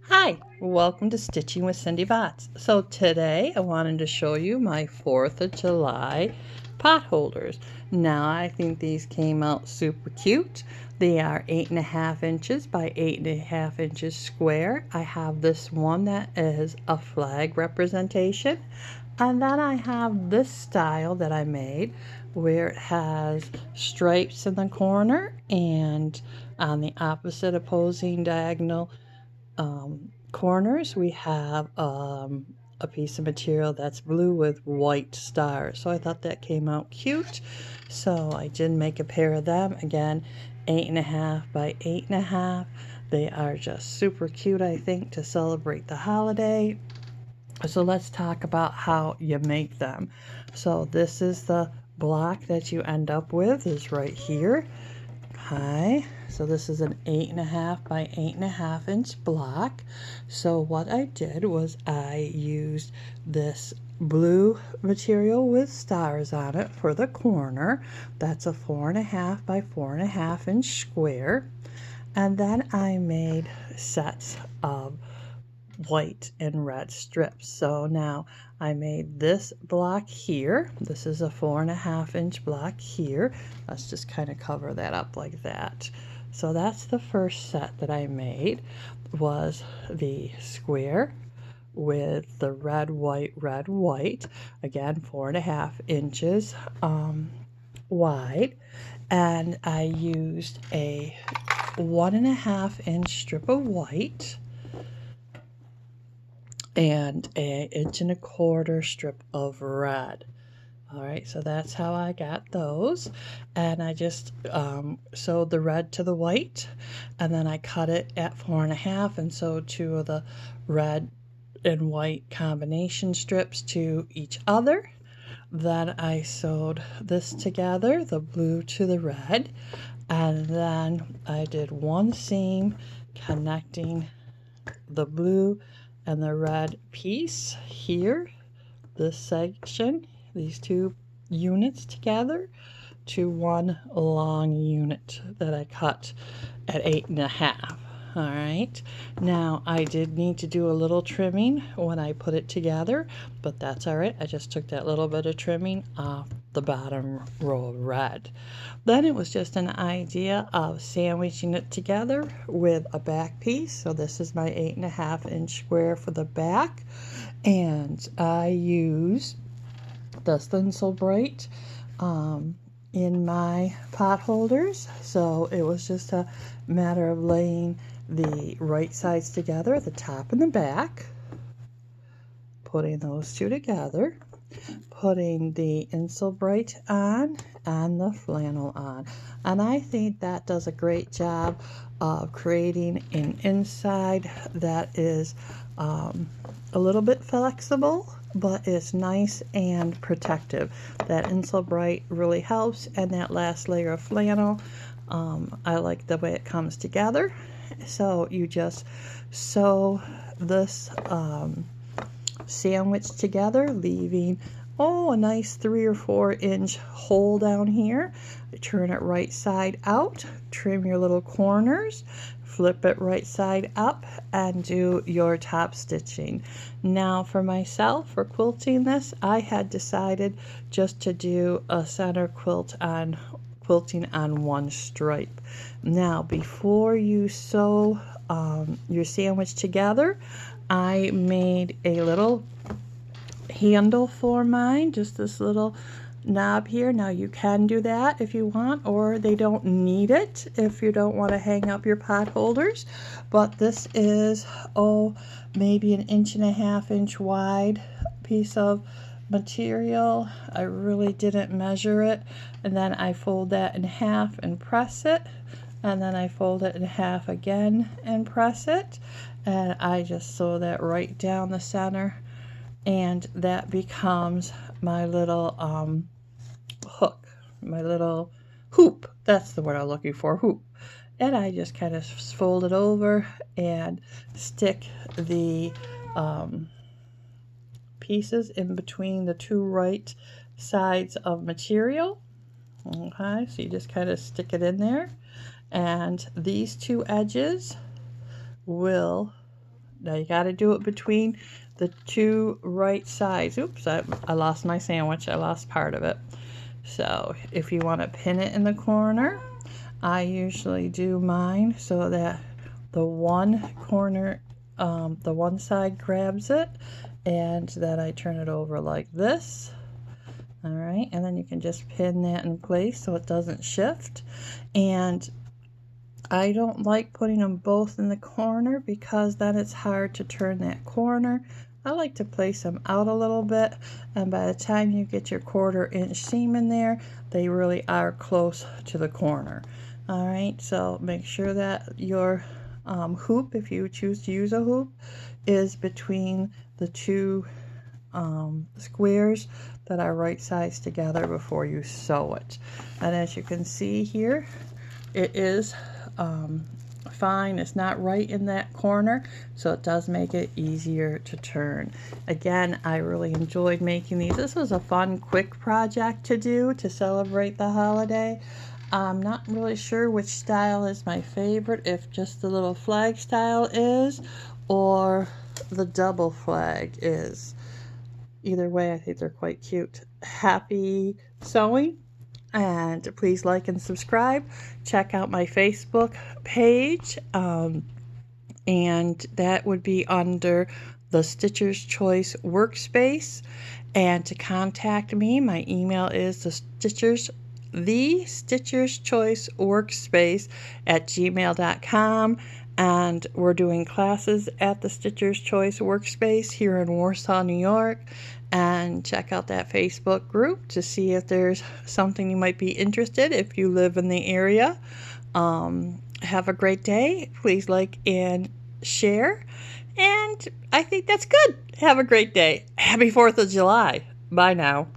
Hi, welcome to Stitching with Cindy Botts. So today I wanted to show you my 4th of July pot holders. Now I think these came out super cute. They are 8.5 inches by 8.5 inches square. I have this one that is a flag representation. And then I have this style that I made where it has stripes in the corner and on the opposite opposing diagonal corners we have a piece of material that's blue with white stars. So I thought that came out cute. So I did make a pair of them. Again, 8.5 by 8.5. They are just super cute, I think, to celebrate the holiday. So let's talk about how you make them. So this is the block that you end up with is right here. Okay, so this is an 8.5 by 8.5 inch block. So what I did was I used this blue material with stars on it for the corner. That's a 4.5 by 4.5 inch square. And then I made sets of white and red strips. So now I made this block here. This is a 4.5 inch block here. Let's just kind of cover that up like that. So that's the first set that I made, was the square with the red, white, red, white. Again, 4.5 inches wide. And I used a 1.5 inch strip of white and an 1.25 inch strip of red. All right, so that's how I got those. And I just sewed the red to the white, and then I cut it at 4.5 and sewed 2 of the red and white combination strips to each other. Then I sewed this together, the blue to the red, and then I did one seam connecting the blue and the red piece here, this section, these 2 units together, to one long unit that I cut at 8.5. All right, now I did need to do a little trimming when I put it together, but that's all right. I just took that little bit of trimming off the bottom row of red. Then it was just an idea of sandwiching it together with a back piece. So this is my 8.5 inch square for the back, and I use the Stencil Bright in my pot holders. So it was just a matter of laying the right sides together, the top and the back, putting those 2 together, putting the Stencil Bright on and the flannel on. And I think that does a great job of creating an inside that is a little bit flexible, but it's nice and protective. That Stencil Bright really helps, and that last layer of flannel, I like the way it comes together. So you just sew this sandwich together, leaving a nice 3 or 4 inch hole down here. Turn it right side out, trim your little corners, flip it right side up, and do your top stitching. Now for myself, for quilting this, I had decided just to do a center quilting on one stripe. Now before you sew your sandwich together, I made a little handle for mine, just this little knob here. Now you can do that if you want, or they don't need it if you don't want to hang up your pot holders. But this is maybe an 1.5 inch wide piece of material. I really didn't measure it, and then I fold that in half and press it, and then I fold it in half again and press it, and I just sew that right down the center, and that becomes my little hook, my little hoop. That's the word I'm looking for, hoop. And I just kind of fold it over and stick the pieces in between the 2 right sides of material. Okay, so you just kind of stick it in there, and these 2 edges will Now you got to do it between the two right sides. Oops, I lost my sandwich. I lost part of it. So if you want to pin it in the corner, I usually do mine so that the one corner, the one side grabs it, and then I turn it over like this. All right, and then you can just pin that in place so it doesn't shift. And I don't like putting them both in the corner because then it's hard to turn that corner. I like to place them out a little bit, and by the time you get your 1/4 inch seam in there, they really are close to the corner. All right, so make sure that your hoop, if you choose to use a hoop, is between the two squares that are right sides together before you sew it. And as you can see here, it is fine. It's not right in that corner, so it does make it easier to turn. Again, I really enjoyed making these. This was a fun, quick project to do to celebrate the holiday. I'm not really sure which style is my favorite, if just the little flag style is, or the double flag is. Either way, I think they're quite cute. Happy sewing, and please like and subscribe. Check out my Facebook page, and that would be under the Stitcher's Choice Workspace. And to contact me, my email is the Stitcher's Choice Workspace at gmail.com. And we're doing classes at the Stitcher's Choice Workspace here in Warsaw, New York. And check out that Facebook group to see if there's something you might be interested if you live in the area. Have a great day. Please like and share. And I think that's good. Have a great day. Happy 4th of July. Bye now.